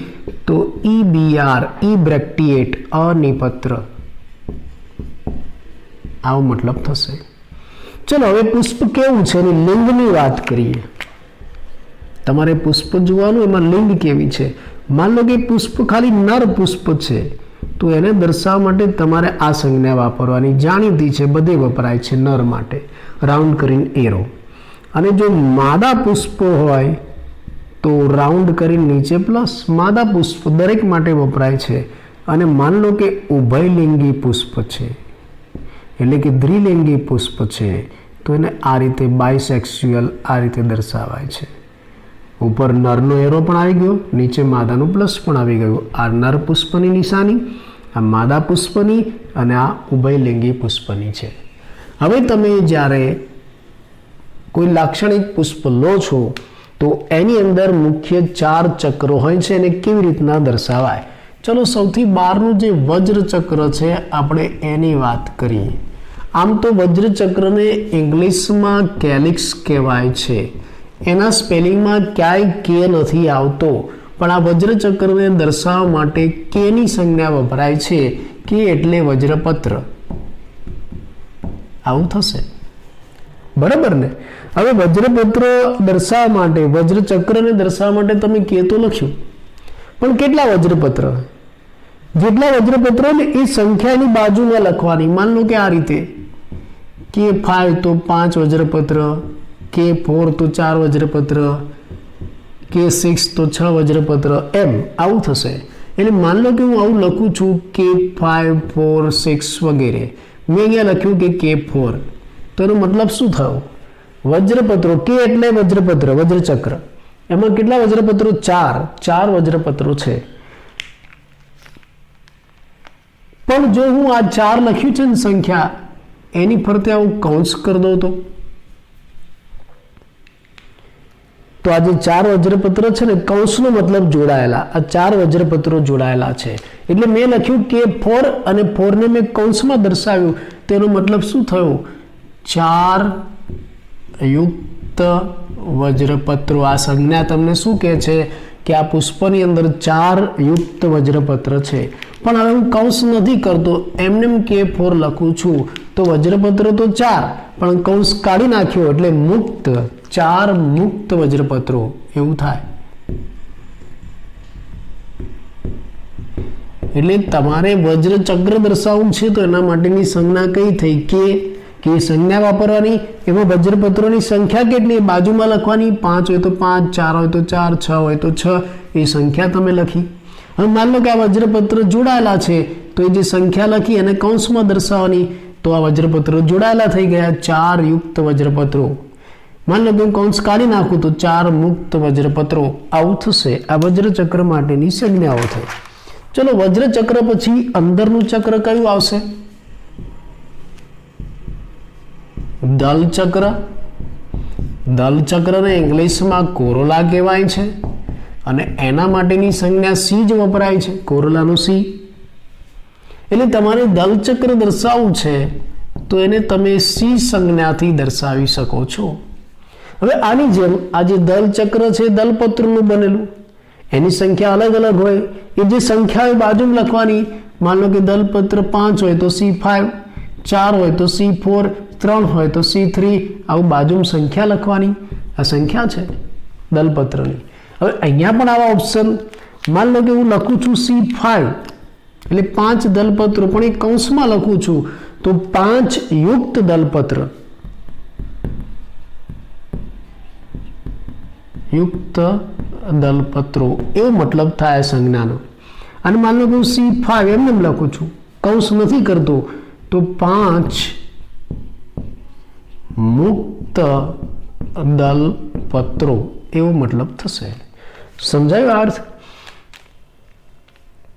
તો EBR, ઈ બ્રેક્ટિએટ, અનિપત્ર, આવો મતલબ થશે. ચલો હવે પુષ્પ કેવું છે એની લિંગની વાત કરીએ. તમારે પુષ્પ જોવાનું, એમાં લિંગ કેવી છે. માન લો કે પુષ્પ ખાલી નર પુષ્પ છે તો એને દર્શાવવા માટે તમારે આ સંજ્ઞા વાપરવાની, જાણીતી છે, બધે વપરાય છે નર માટે, રાઉન્ડ કરીને એરો. અને જો માદા પુષ્પ હોય તો રાઉન્ડ કરીને નીચે પ્લસ. માદા પુષ્પ દરેક માટે વપરાય છે. અને માન લો કે ઉભયલિંગી પુષ્પ છે એટલે કે દ્વિલિંગી પુષ્પ છે તો એને આ રીતે બાયસેક્સ્યુઅલ આ રીતે દર્શાવાય છે. ઉપર નરનો એરો પણ આવી ગયો, નીચે માદાનું પ્લસ પણ આવી ગયું. આ નર પુષ્પની નિશાની, આ માદા પુષ્પની અને આ ઉભયલિંગી પુષ્પની છે. હવે તમે જ્યારે કોઈ લાક્ષણિક પુષ્પ લો છો તો એની અંદર મુખ્ય 4 ચક્રો હોય છે. એને કેવી રીતના દર્શાવાય? ચલો સૌથી બહારનું જે વજ્ર ચક્ર છે આપણે એની વાત કરીએ. આમ તો વજ્ર ચક્રને ઇંગ્લિશમાં કેલિક્સ કહેવાય છે. એના સ્પેલિંગમાં ક્યાંય કે નથી આવતો, પણ આ વજ્ર ચક્રને દર્શાવવા માટે કેની સંજ્ઞા વપરાય છે. કે એટલે વજ્રપત્ર, આવું થશે, બરાબર ને? હવે વજ્રપત્ર દર્શાવવા માટે, વજ્ર ચક્રને દર્શાવવા માટે તમે કે તો લખ્યું, પણ કેટલા વજ્રપત્ર? જેટલા વજ્રપત્ર ને એ સંખ્યાની બાજુમાં લખવાની. માન લો કે આ રીતે K5 તો 5 વજ્રપત્ર, K4 તો 4 વજ્રપત્ર, K6 તો 6 વજ્રપત્ર, એમ આવું થશે. એટલે માન લો કે હું આવું લખું છું K5 4 6 વગેરે. મેં અહીંયા લખ્યું કે K4, તો એનો મતલબ શું થયો? વજ્રપત્રો, કે એટલે વજ્રપત્ર, વજ્રચક્ર, એમાં કેટલા વજ્રપત્રો? 4 વજ્રપત્રો છે. પણ જો હું આ 4 લખ્યું છે ને સંખ્યા, એની ફરતે આવું કૌંસ કરી દઉં તો આ જે 4 વજ્રપત્ર છે ને, કૌંસનો મતલબ જોડાયેલા, આ 4 વજ્રપત્રો જોડાયેલા છે. એટલે મેં લખ્યું કે 4 અને 4 ને મેં કૌંસમાં દર્શાવ્યું, તેનો મતલબ શું થયો? 4 યુક્ત વજ્રપત્રો. આ સંજ્ઞા તમને શું કહે છે? કે આ પુષ્પની અંદર 4 યુક્ત વજ્રપત્ર છે. પણ હવે હું કૌંસ નથી કરતો, એમને K4 લખું છું તો વજ્રપત્ર તો 4, પણ કૌંસ કાઢી નાખ્યો એટલે મુક્ત, 4 મુક્ત વજ્રપત્રો એવું થાય. એટલે તમારે વજ્રચક્ર દર્શાવવું છે તો એના માટેની સંજ્ઞા કઈ થઈ? કે સંજ્ઞા વાપરવાની. એમાં વજ્રપત્રોની સંખ્યા કેટલી? બાજુમાં લખવાની. 5 હોય તો 5, 4 હોય તો 4, 6 હોય તો 6, એ સંખ્યા તમે લખી. હવે માન લો કે આ વજ્રપત્ર જોડાયેલા છે તો એ જે સંખ્યા લખી એને કૌંસમાં દર્શાવવાની, તો આ વજ્રપત્રો જોડાયેલા થઈ ગયા, 4 યુક્ત વજ્રપત્રો. માન લો કે હું કૌંસ કાઢી નાખું તો 4 મુક્ત વજ્રપત્રો, આવું થશે. આ વજ્રચક્ર માટેની સંજ્ઞાઓ થઈ. ચલો વજ્રચક્ર પછી અંદરનું ચક્ર કયું આવશે? દલચક્ર. દલચક્રને ઇંગ્લિશમાં કોરોલા કહેવાય છે અને એના માટેની સંજ્ઞા સી જ વપરાય છે, કોરોલાનું સી. એટલે તમારે દલચક્ર દર્શાવવું છે તો એને તમે સી સંજ્ઞાથી દર્શાવી શકો છો. હવે આની જેમ આ જે દલચક્ર છે દલપત્રનું બનેલું, એની સંખ્યા અલગ અલગ હોય. એ જે સંખ્યા બાજુમાં લખવાની. માન લો કે દલપત્ર 5 હોય તો C5, 4 હોય તો C4, 3 હોય તો C3, આવું બાજુમાં સંખ્યા લખવાની. આ સંખ્યા છે દલપત્રની. હવે અહીંયા પણ આવા ઓપ્શન, માન લો કે હું લખું છું C5 એટલે 5 દલપત્રો, પણ એ કૌંસમાં લખું છું તો 5 યુક્ત દલપત્ર, યુક્ત દલપત્રો એવો મતલબ થાય સંજ્ઞાનો. અને માન લો કે હું C5 એમને લખું છું, કૌંસ નથી કરતો, તો 5 મુક્ત દલપત્રો એવો મતલબ થશે. સમજાયો અર્થ?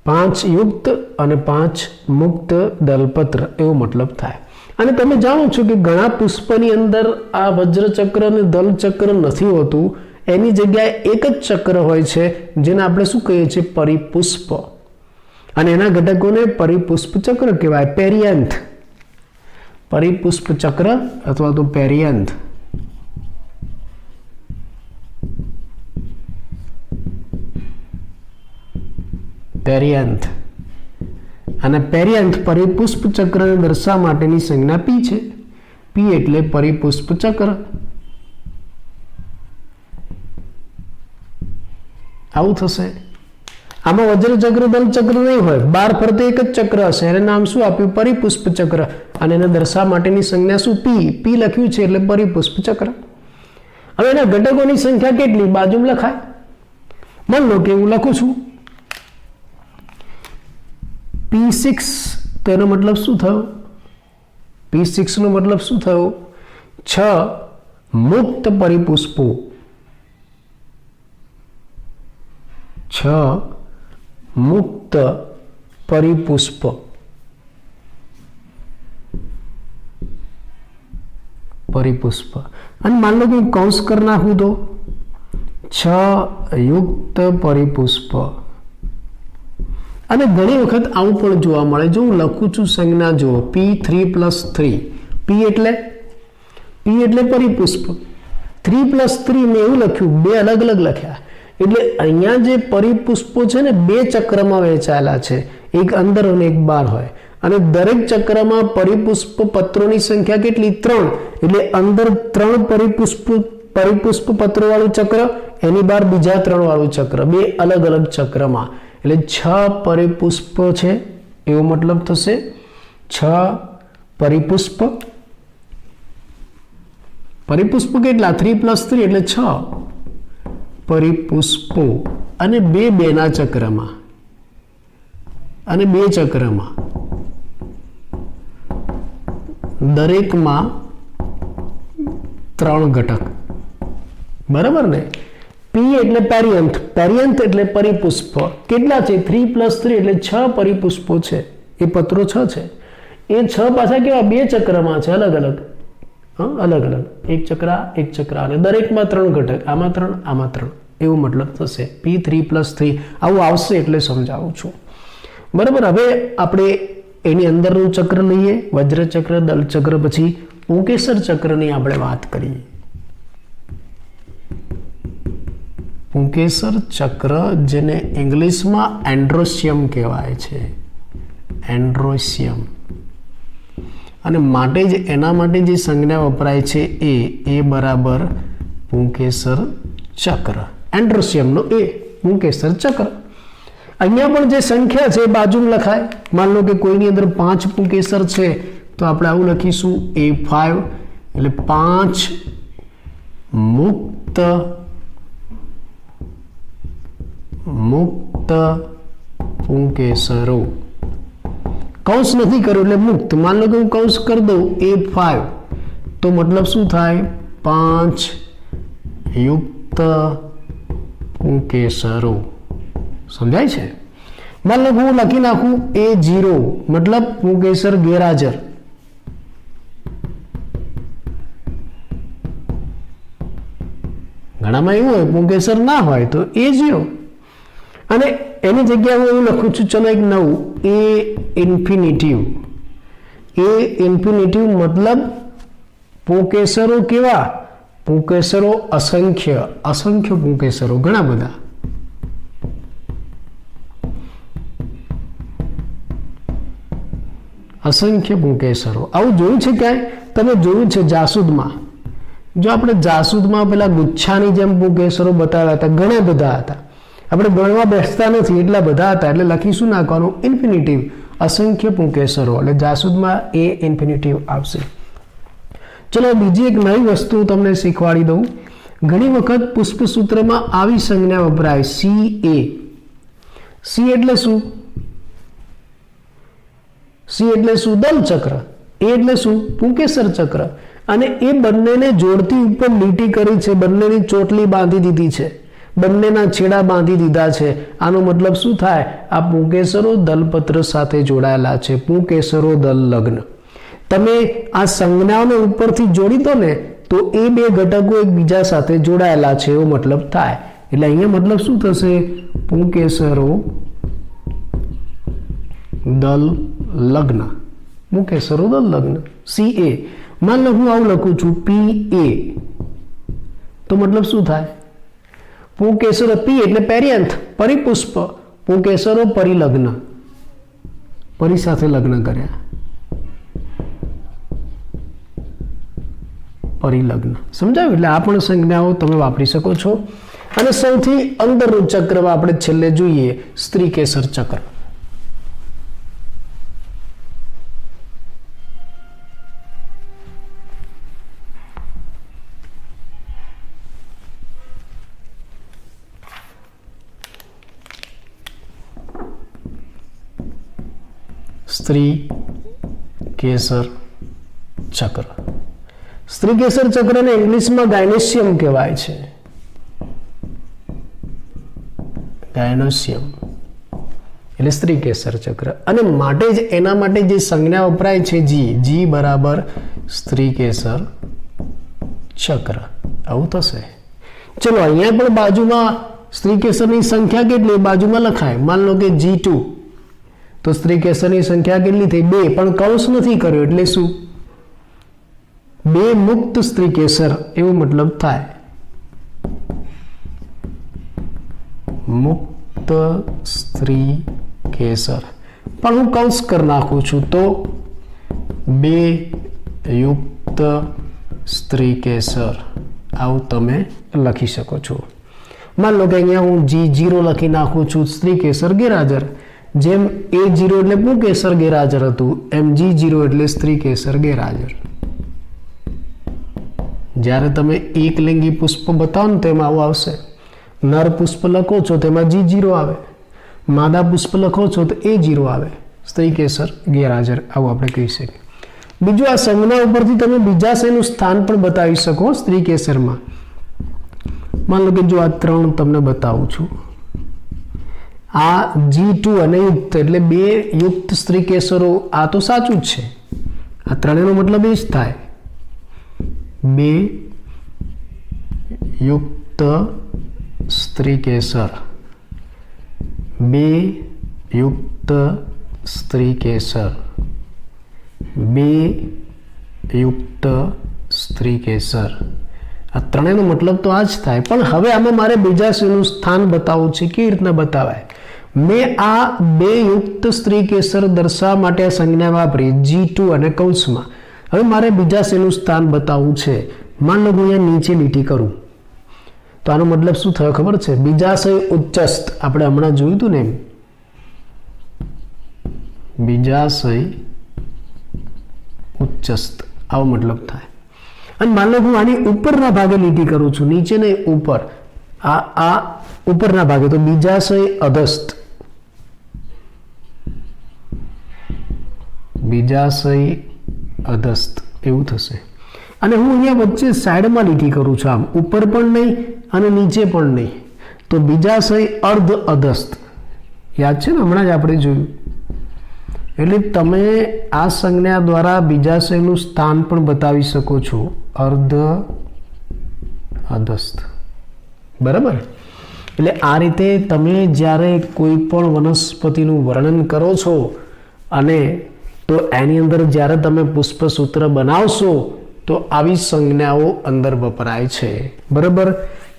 5 યુક્ત અને 5 મુક્ત દલપત્ર એવો મતલબ થાય. અને તમે જાણો છો કે ઘણા પુષ્પની અંદર આ વજ્રચક્ર અને દલચક્ર નથી હોતું, એની જગ્યાએ એક જ ચક્ર હોય છે જેને આપણે શું કહીએ છીએ? પરિપુષ્પ. અને એના ઘટકોને પરિપુષ્પ ચક્ર કહેવાય, પેરિયન્થ. પરિપુષ્પ ચક્ર અથવા તો પેરિયન્થ. પેરિયન્થ. અને પેરિયન્થ પરિપુષ્પ ચક્રને દર્શાવવા માટેની સંજ્ઞા P છે. P એટલે પરિપુષ્પ ચક્ર. આવું થશે. આમાં વજ્રચક્ર દલચક્ર નહીં હોય, બાર ફરતે એક જ ચક્ર હશે. એને નામ શું આપ્યું? પરિપુષ્પ ચક્ર. અને એને દર્શાવવા માટેની સંજ્ઞા શું? પી લખ્યું છે એટલે પરિપુષ્પ ચક્ર. હવે એના ઘટકોની સંખ્યા કેટલી? બાજુમાં લખાય. માન લો કે હું લખું છું P6, તો એનો મતલબ શું થયો? P6 નો મતલબ શું થયો? 6 મુક્ત પરિપુષ્પો, 6 મુક્ત પરિપુષ્પ. અને मान लो कि कौंस कर नाखू तो 6 युक्त परिपुष्प. અને ઘણી વખત આવું પણ જોવા મળે. જો હું લખું છું સંજ્ઞા, જો P3+3, P એટલે પરિપુષ્પ, 3+3 મેં એવું લખ્યું, બે અલગ અલગ લખ્યા. એટલે અહીંયા જે પરિપુષ્પો છે ને બે ચક્રમાં વહેંચાયેલા છે, એક અંદર અને એક બહાર હોય. અને દરેક ચક્રમાં પરિપુષ્પ પત્રોની સંખ્યા કેટલી? 3. એટલે અંદર 3 પરિપુષ્પ પત્રો વાળું ચક્ર, એની બહાર બીજા 3 વાળું ચક્ર, બે અલગ અલગ ચક્રમાં. એટલે 6 પરિપુષ્પ છે એવો મતલબ થશે. 6 પરિપુષ્પ. પરિપુષ્પ કેટલા? 3+3 એટલે 6 પરિપુષ્પો. અને બેના ચક્રમાં, અને 2 ચક્રમાં દરેકમાં 3 ઘટક. બરાબર ને? પી એટલે પેરિયન્થ, એટલે પરિપુષ્પ. કેટલા છે? 3+3 એટલે 6 પરિપુષ્પો છે. એ પત્રો 6 છે. એ 6 પાછા કેવા? 2 ચક્રમાં છે, અલગ અલગ. એક ચક્ર અને દરેકમાં 3 ઘટક, આમાં 3, આમાં 3, એવો મતલબ થશે. P3+3 આવું આવશે એટલે સમજાવું છું. બરાબર. હવે આપણે એની અંદરનું ચક્ર લઈએ, વજ્રચક્ર, દલચક્ર, પછી પુંકેસર ચક્રની આપણે વાત કરીએ. પુંકેસર ચક્ર, જેને ઇંગ્લિશમાં એન્ડ્રોસિયમ કહેવાય છે, એન્ડ્રોસિયમ. અને માટે જ એના માટે જે સંજ્ઞા વપરાય છે એ બરાબર પુંકેસર ચક્ર. એન્ડ્રોસિયમનો એ પુંકેસર ચક્ર. અહીંયા પણ જે સંખ્યા છે એ બાજુમાં લખાય. માન લો કે કોઈની અંદર 5 પુંકેસર છે, તો આપણે આવું લખીશું A5, એટલે 5 મુક્ત પુંકેસરો. કૌંસ નથી કર્યું એટલે મુક્ત. માન લો કે હું કૌંસ કરી દઉં A5, તો મતલબ શું થાય? 5 યુક્ત પુંકેસરો. સમજાય છે? માન લો હું લખી નાખું A0, મતલબ પુંકેસર ગેરહાજર. ઘણામાં એવું હોય પુંકેસર ના હોય તો A0. અને એની જગ્યાએ હું એવું લખું છું, ચલો એક નવું A ઇન્ફિનિટિવ. મતલબ પુંકેસરો કેવા? પુંકેસરો અસંખ્ય પુંકેસરો, ઘણા બધા. અસંખ્ય પુંકેસરો. આવું જોયું છે ક્યાંય? તમે જોયું છે જાસૂદમાં. જો આપણે જાસૂદમાં પેલા ગુચ્છાની જેમ પુંકેસરો બતાવ્યા હતા, ઘણા બધા હતા. આપણે ગણવા બેસતા નથી, એટલા બધા હતા. એટલે લખીશું નાખવાનું ઇન્ફિનિટિવ, અસંખ્ય પુંકેસરો. એટલે જાસૂદમાં A ઇન્ફિનિટિવ આવશે. ચલો બીજી એક નવી વસ્તુ તમને શીખવાડી દઉં. ઘણી વખત પુષ્પસૂત્રમાં આવી સંજ્ઞા વપરાય, CA. C એટલે શું? C એટલે શું? દલચક્ર. A એટલે શું? પુંકેસર ચક્ર. અને એ બંનેને જોડતી ઉપર લીટી કરી છે, બંનેની ચોટલી બાંધી દીધી છે, બંનેના છેડા બાંધી દીધા છે. આનો મતલબ શું થાય? આ પુંકેસરો દલપત્ર સાથે જોડાયેલા છે. પુંકેસરો દલ લગ્ન. તમે આ સંજ્ઞાઓને ઉપરથી જોડી દો ને, તો એ બે ઘટકો એકબીજા સાથે જોડાયેલા છે એવો મતલબ થાય. એટલે અહીંયા મતલબ શું થશે? પુંકેસરો દલ લગ્ન. પુંકેસરો દલ લગ્ન, CA. માન લો હું આવું લખું છું PA, તો મતલબ શું થાય? પુંકેસરો, P એટલે પેરિયન્થ, પરિપુષ્પ. પુંકેસરો પરિલગ્ન, પરી સાથે લગ્ન કર્યા, પરિલગ્ન. સમજાયું? એટલે આ પણ સંજ્ઞાઓ તમે વાપરી શકો છો. અને સૌથી અંદરનું ચક્રમાં આપણે છેલ્લે જોઈએ સ્ત્રી કેસર ચક્ર. સ્ત્રી કેસર ચક્ર. સ્ત્રી કેસર ચક્રને ઇંગ્લિશમાં ગાયનેશિયમ કહેવાય છે. ગાયનેશિયમ એટલે સ્ત્રી કેસર ચક્ર. અને માટે જ એના માટે જે સંજ્ઞા વપરાય છે જી બરાબર સ્ત્રી કેસર ચક્ર. આવું થશે. ચલો અહીંયા પણ બાજુમાં સ્ત્રી કેસરની સંખ્યા કેટલી બાજુમાં લખાય. માન લો કે G2 તો સ્ત્રી કેસરની સંખ્યા કેટલી થઈ 2, પણ કૌંસ નથી કર્યો એટલે શું 2 મુક્ત સ્ત્રી કેસર એવો મતલબ થાય. મુક્ત સ્ત્રી કેસર પણ હું કૌંસ કરી નાખું છું તો 2 યુક્ત સ્ત્રી કેસર આવું તમે લખી શકો છો. માન લો કે અહીંયા હું G0 લખી નાખું છું સ્ત્રી કેસર ગેરહાજર. જેમ A0 એટલે પુંકેસર ગેરહાજર હતું એમ G0 એટલે સ્ત્રી કેસર ગેરહાજર. જ્યારે તમે એકલિંગી પુષ્પ બતાવો ને તેમાં આવું આવશે. નર પુષ્પ લખો છો તેમાં G0 આવે, માદા પુષ્પ લખો છો તો A0 આવે, સ્ત્રી કેસર ગેરહાજર આવું આપણે કહી શકીએ. બીજું આ સંજ્ઞા ઉપરથી તમે બીજાશયનું સ્થાન પણ બતાવી શકો સ્ત્રી કેસરમાં. માન લો કે જો આ 3 તમને બતાવું છું. આ G2 અને યુક્ત એટલે 2 યુક્ત સ્ત્રી કેસરો આ તો સાચું જ છે. આ ત્રણેયનો મતલબ એ જ થાય 2 યુક્ત સ્ત્રી કેસર. 2 યુક્ત સ્ત્રી કેસર. 2 યુક્ત સ્ત્રી કેસર. આ ત્રણેયનો મતલબ તો આ જ થાય. પણ હવે આમાં મારે બીજાશયનું સ્થાન બતાવવું છે. કેવી રીતના બતાવાય? મેં આ 2 યુક્ત સ્ત્રી કેસર દર્શાવવા માટે આ સંજ્ઞા વાપરી G2 અને કૌંસમાં. હવે મારે બીજાશયનું સ્થાન બતાવવું છે. માન લો હું અહીંયા નીચે લીટી કરું તો આનો મતલબ શું થયો ખબર છે? બીજાશય ઉચ્ચસ્થ આપણે હમણાં જોયું હતું ને એમ. બીજાશય ઉચ્ચસ્થ આવો મતલબ થાય. અને માન લો હું આની ઉપરના ભાગે લીટી કરું છું, નીચે ને ઉપર, આ ઉપરના ભાગે તો બીજાશય અધસ્થ. બીજાશય અધસ્થ એવું થશે. અને હું અહીંયા વચ્ચે સાઈડમાં લીટી કરું છું, આમ ઉપર પણ નહીં અને નીચે પણ નહીં, તો બીજાશય અર્ધ અધસ્થ. યાદ છે ને હમણાં જ આપણે જોયું. એટલે તમે આ સંજ્ઞા દ્વારા બીજાશયનું સ્થાન પણ બતાવી શકો છો અર્ધ અધસ્થ. બરાબર? એટલે આ રીતે તમે જ્યારે કોઈ પણ વનસ્પતિનું વર્ણન કરો છો અને તો એની અંદર જ્યારે તમે પુષ્પસૂત્ર બનાવશો તો આવી સંજ્ઞાઓ અંદર વપરાય છે. બરાબર?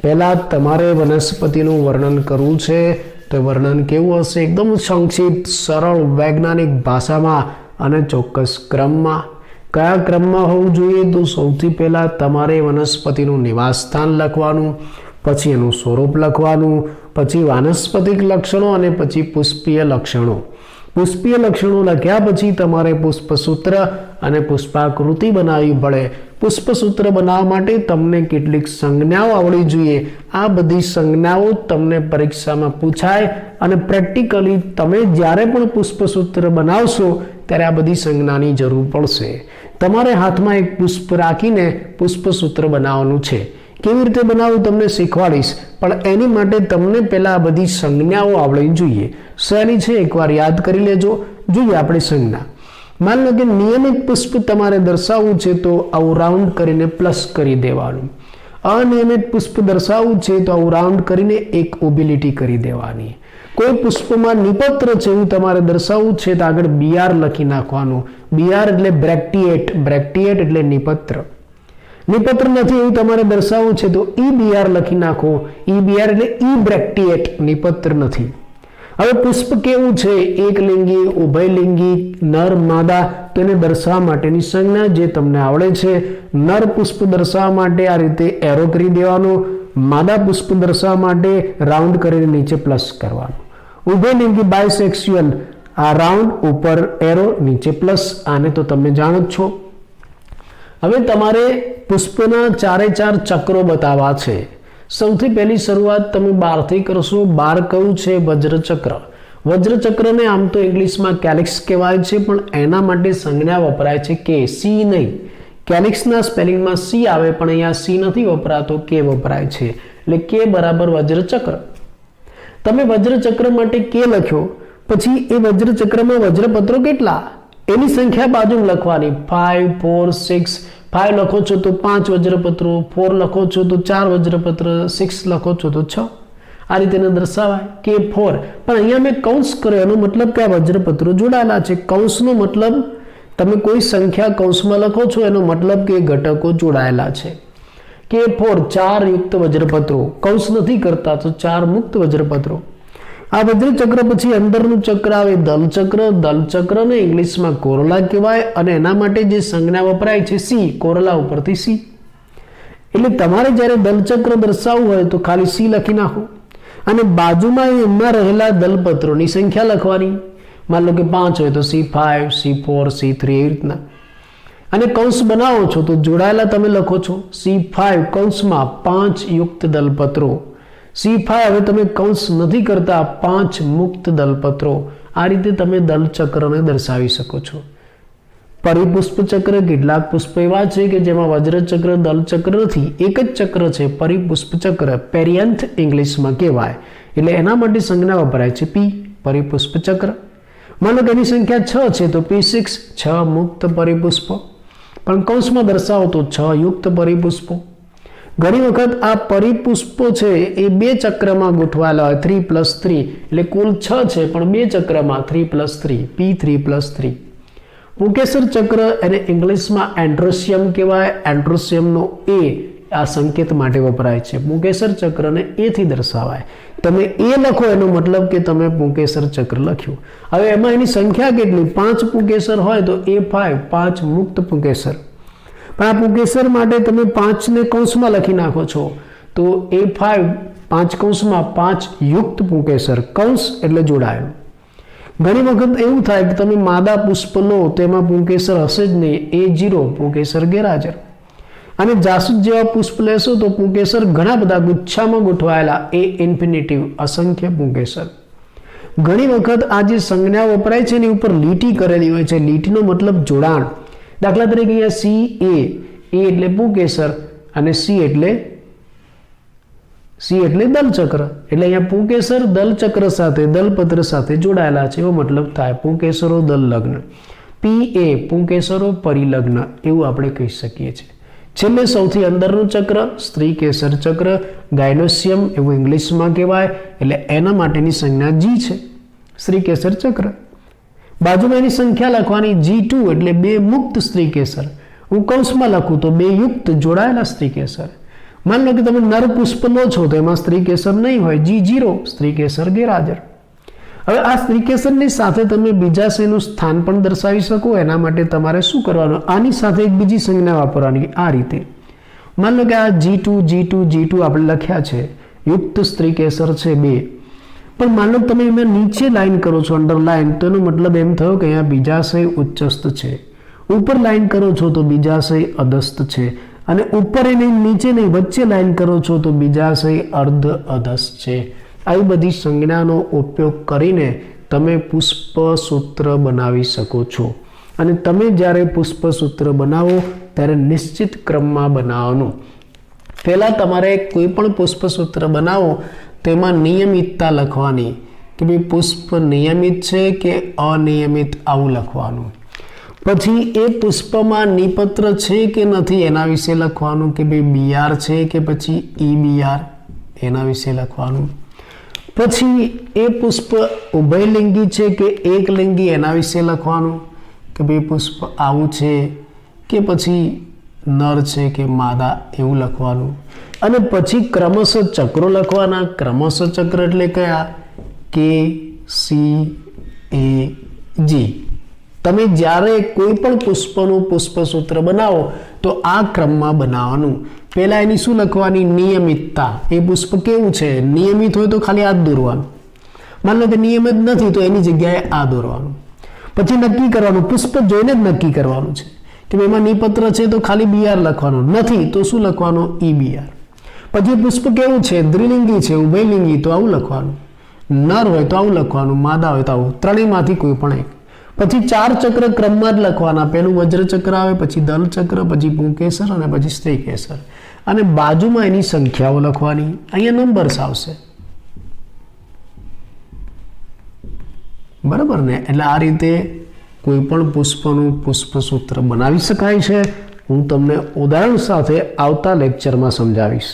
પહેલાં તમારે વનસ્પતિનું વર્ણન કરવું છે તો વર્ણન કેવું હશે? એકદમ સંક્ષિપ્ત, સરળ, વૈજ્ઞાનિક ભાષામાં અને ચોક્કસ ક્રમમાં. કયા ક્રમમાં હોવું જોઈએ? તો સૌથી પહેલાં તમારે વનસ્પતિનું નિવાસ સ્થાન લખવાનું, પછી એનું સ્વરૂપ લખવાનું, પછી વાનસ્પતિક લક્ષણો અને પછી પુષ્પીય લક્ષણો. પુષ્પીય લક્ષણો લખ્યા પછી તમારે પુષ્પસૂત્ર અને પુષ્પાકૃતિ બનાવવી પડે. પુષ્પસૂત્ર બનાવવા માટે તમને કેટલીક સંજ્ઞાઓ આવડવી જોઈએ. આ બધી સંજ્ઞાઓ તમને પરીક્ષામાં પૂછાય અને પ્રેક્ટિકલી તમે જ્યારે પણ પુષ્પસૂત્ર બનાવશો ત્યારે આ બધી સંજ્ઞાની જરૂર પડશે. તમારે હાથમાં એક પુષ્પ રાખીને પુષ્પસૂત્ર બનાવવાનું છે. કેવી રીતે બનાવવું તમને શીખવાડીશ, પણ એની માટે તમને પહેલાં આ બધી સંજ્ઞાઓ આવડવી જોઈએ. શેની છે એકવાર યાદ કરી લેજો. જોઈએ આપણે સંજ્ઞા. માન લો કે નિયમિત પુષ્પ તમારે દર્શાવવું છે તો આવું રાઉન્ડ કરીને પ્લસ કરી દેવાનું. અનિયમિત પુષ્પ દર્શાવવું છે તો આવું રાઉન્ડ કરીને એક ઊભી લીટી કરી દેવાની. કોઈ પુષ્પમાં નિપત્ર છે એવું તમારે દર્શાવવું છે તો આગળ BR લખી નાખવાનું. BR એટલે બ્રેક્ટિએટ, બ્રેક્ટિએટ એટલે નિપત્ર. નિપત્ર નથી એવું તમારે દર્શાવવું છે તો EBR લખી નાખો. EBR એટલે બ્રેક્ટિએટ, નિપત્ર નથી. હવે પુષ્પ કેવું છે? એકલિંગી, ઉભયલિંગી, નર, માદા, તેને દર્શાવવા માટેની સંજ્ઞા જે તમને આવડે છે. નર પુષ્પ દર્શાવવા માટે આ રીતે એરો કરી દેવાનો. માદા પુષ્પ દર્શાવવા માટે રાઉન્ડ કરીને નીચે પ્લસ કરવાનું. ઉભયલિંગી બાયસેક્સ્યુઅલ આ રાઉન્ડ ઉપર એરો નીચે પ્લસ. આને તો તમે જાણો જ છો. હવે તમારે પુષ્પના 4 ચક્રો બતાવવા છે. સૌથી પહેલી શરૂઆત તમે 12 થી કરશો. 12 કયું છે? વજ્રચક્ર. વજ્રચક્રને આમ તો ઇંગ્લિશમાં કેલિક્સ કહેવાય છે, પણ એના માટે સંજ્ઞા વપરાય છે કે, સી નહીં. કેલિક્સના સ્પેલિંગમાં સી આવે, પણ અહીંયા સી નથી વપરાતો, કે વપરાય છે. એટલે કે બરાબર વજ્રચક્ર. તમે વજ્રચક્ર માટે કે લખ્યો, પછી એ વજ્રચક્રમાં વજ્રપત્રો કેટલા એની સંખ્યા બાજુ લખવાની. 5 4 6. 5 લખો છો તો 5 વજ્રપત્રો, 4 લખો છો તો 4 વજ્રપત્ર, 6 લખો છો તો 6. આ રીતે દર્શાવાય કે 4. પણ અહીંયા મેં કૌંસ કર્યો, એનો મતલબ કે આ વજ્રપત્રો જોડાયેલા છે. કૌંસનો મતલબ તમે કોઈ સંખ્યા કૌંસમાં લખો છો, એનો મતલબ કે ઘટકો જોડાયેલા છે. કે 4 4 યુક્ત વજ્રપત્રો, કૌંસ નથી કરતા તો 4 મુક્ત વજ્રપત્રો. આ વજ્રચક્ર પછી અંદરનું ચક્ર આવે દલચક્ર. દલચક્રને ઇંગ્લિશમાં કોરોલા કહેવાય, અને એના માટે જે સંજ્ઞા વપરાય છે સી, કોરોલા ઉપરથી સી. એટલે તમારે જ્યારે દલચક્ર દર્શાવવું હોય તો ખાલી સી લખી નાખો, અને બાજુમાં એમાં રહેલા દલપત્રોની સંખ્યા લખવાની. માન લો કે 5 હોય તો C5 C4 C3 એવી રીતના. અને કૌંસ બનાવો છો તો જોડાયેલા તમે લખો છો. C5 કૌંસમાં 5 યુક્ત દલપત્રો. C5 હવે તમે કૌંસ નથી કરતા, 5 મુક્ત દલપત્રો. આ રીતે તમે દલચક્રને દર્શાવી શકો છો. પરિપુષ્પ ચક્ર, કેટલાક પુષ્પ એવા છે કે જેમાં વજ્રચક્ર દલચક્ર નથી, એક જ ચક્ર છે, પરિપુષ્પ ચક્ર. પેરિયન્થ ઇંગ્લિશમાં કહેવાય. એટલે એના માટે સંજ્ઞા વપરાય છે P, પરિપુષ્પ ચક્ર. માનો કે એની સંખ્યા 6 છે તો P6, 6 મુક્ત પરિપુષ્પો. પણ કૌંસમાં દર્શાવો તો 6 યુક્ત પરિપુષ્પો. ઘણી વખત આ પરિપુષ્પો છે એ 2 ચક્રમાં ગોઠવાયેલા હોય, 3 + 3. એટલે કુલ 6 છે, પણ 2 ચક્રમાં 3 + 3, P3 + 3. પુંકેસર ચક્ર એને ઇંગ્લિશમાં એન્ડ્રોસિયમ કહેવાય. એન્ડ્રોસિયમનો એ આ સંકેત માટે વપરાય છે. પુંકેસર ચક્રને એ થી દર્શાવાય. તમે એ લખો એનો મતલબ કે તમે પુંકેસર ચક્ર લખ્યું. હવે એમાં એની સંખ્યા કેટલી? 5 પુંકેસર હોય તો A5, 5 મુક્ત પુંકેસર. પણ આ પુંકેસર માટે તમે 5 ને કૌંસમાં લખી નાખો છો તો A5 5 કૌંસમાં 5 યુક્ત પુંકેસર. કૌંસ એટલે જોડાયેલું. ઘણી વખત એવું થાય કે તમે માદા પુષ્પ લો તેમાં પુંકેસર હશે જ નહીં, A0 પુંકેસર ગેરહાજર. અને જાસૂદ જેવા પુષ્પ લેશો તો પુંકેસર ઘણા બધા ગુચ્છામાં ગોઠવાયેલા, A ઇન્ફિનિટિવ, અસંખ્ય પુંકેસર. ઘણી વખત આ જે સંજ્ઞા વપરાય છે એની ઉપર લીટી કરેલી હોય છે. લીટીનો મતલબ જોડાણ. દાખલા તરીકે અહીંયા CA, A એટલે પુંકેસર અને C એટલે દલચક્ર. એટલે અહીંયા પુંકેસર દલચક્ર સાથે, દલપત્ર સાથે જોડાયેલા છે એવો મતલબ થાય. પુંકેસરો દલ લગ્ન. PA પુંકેસરો પરિલગ્ન, એવું આપણે કહી શકીએ છીએ. છેલ્લે સૌથી અંદરનું ચક્ર સ્ત્રી કેસર ચક્ર, ગાયનોસિયમ એવું ઇંગ્લિશમાં કહેવાય. એટલે એના માટેની સંજ્ઞા G છે, સ્ત્રી કેસર ચક્ર. બાજુમાં એની સંખ્યા લખવાની G2 એટલે 2 મુક્ત સ્ત્રી કેસર. હું કૌંસમાં લખું તો 2 યુક્ત જોડાયેલા સ્ત્રી કેસર. માન લો કે તમે નર પુષ્પ લો છો તો એમાં સ્ત્રી કેસર નહીં હોય, G0 સ્ત્રી કેસર ગેરહાજર. હવે આ સ્ત્રી કેસરની સાથે તમે બીજાશયનું સ્થાન પણ દર્શાવી શકો. એના માટે તમારે શું કરવાનું? આની સાથે એક બીજી સંજ્ઞા વાપરવાની. આ રીતે માન લો કે આ G2 આપણે લખ્યા છે, યુક્ત સ્ત્રી કેસર છે 2. પણ માન લો તમે એમાં નીચે લાઈન કરો છો, અંડરલાઈન, તો એનો મતલબ એમ થયો કે અહીંયા બીજાશય ઉચ્ચસ્થ છે. ઉપર લાઈન કરો છો તો બીજાશય અધસ્થ છે. અને ઉપર એને નીચે નહીં, વચ્ચે લાઈન કરો છો તો બીજાશય અર્ધ અધસ્થ છે. આવી બધી સંજ્ઞાનો ઉપયોગ કરીને તમે પુષ્પસૂત્ર બનાવી શકો છો. અને તમે જ્યારે પુષ્પસૂત્ર બનાવો ત્યારે નિશ્ચિત ક્રમમાં બનાવવાનું. પહેલાં તમારે કોઈ પણ પુષ્પસૂત્ર બનાવો તેમાં નિયમિતતા લખવાની કે ભાઈ પુષ્પ નિયમિત છે કે અનિયમિત, આવું લખવાનું. પછી એ પુષ્પમાં નિપત્ર છે કે નથી એના વિશે લખવાનું કે ભાઈ BR છે કે પછી EBR, એના વિશે લખવાનું. પછી એ પુષ્પ ઉભયલિંગી છે કે એકલિંગી એના વિશે લખવાનું કે ભાઈ પુષ્પ આવું છે કે પછી નર છે કે માદા, એવું લખવાનું. અને પછી ક્રમશઃ ચક્રો લખવાના. ક્રમશઃ ચક્ર એટલે કયા? K, C, A, G. તમે જ્યારે કોઈ પણ પુષ્પનું પુષ્પસૂત્ર બનાવો તો આ ક્રમમાં બનાવવાનું. પહેલા એની શું લખવાની? નિયમિતતા. એ પુષ્પ કેવું છે? નિયમિત હોય તો ખાલી આ જ દોરવાનું. માની લો કે નિયમિત નથી તો એની જગ્યાએ આ દોરવાનું. પછી નક્કી કરવાનું, પુષ્પ જોઈને જ નક્કી કરવાનું છે કે એમાં નિપત્ર છે તો ખાલી બીઆર લખવાનું, નથી તો શું લખવાનું? ઈ બીઆર. પછી પુષ્પ કેવું છે? દ્વિલિંગી છે, ઉભયલિંગી તો આવું લખવાનું, નર હોય તો આવું લખવાનું, માદા હોય તો આવું, ત્રણેયમાંથી કોઈ પણ એક. પછી 4 ચક્ર ક્રમમાં જ લખવાના. પહેલું વજ્ર ચક્ર આવે, પછી દલ ચક્ર, પછી પુંકેસર અને પછી સ્ત્રીકેસર. અને બાજુમાં એની સંખ્યાઓ લખવાની. અહીંયા નંબર્સ આવશે, બરાબર ને? એટલે આ રીતે કોઈ પણ પુષ્પનું પુષ્પસૂત્ર બનાવી શકાય છે. હું તમને ઉદાહરણ સાથે આવતા લેક્ચરમાં સમજાવીશ.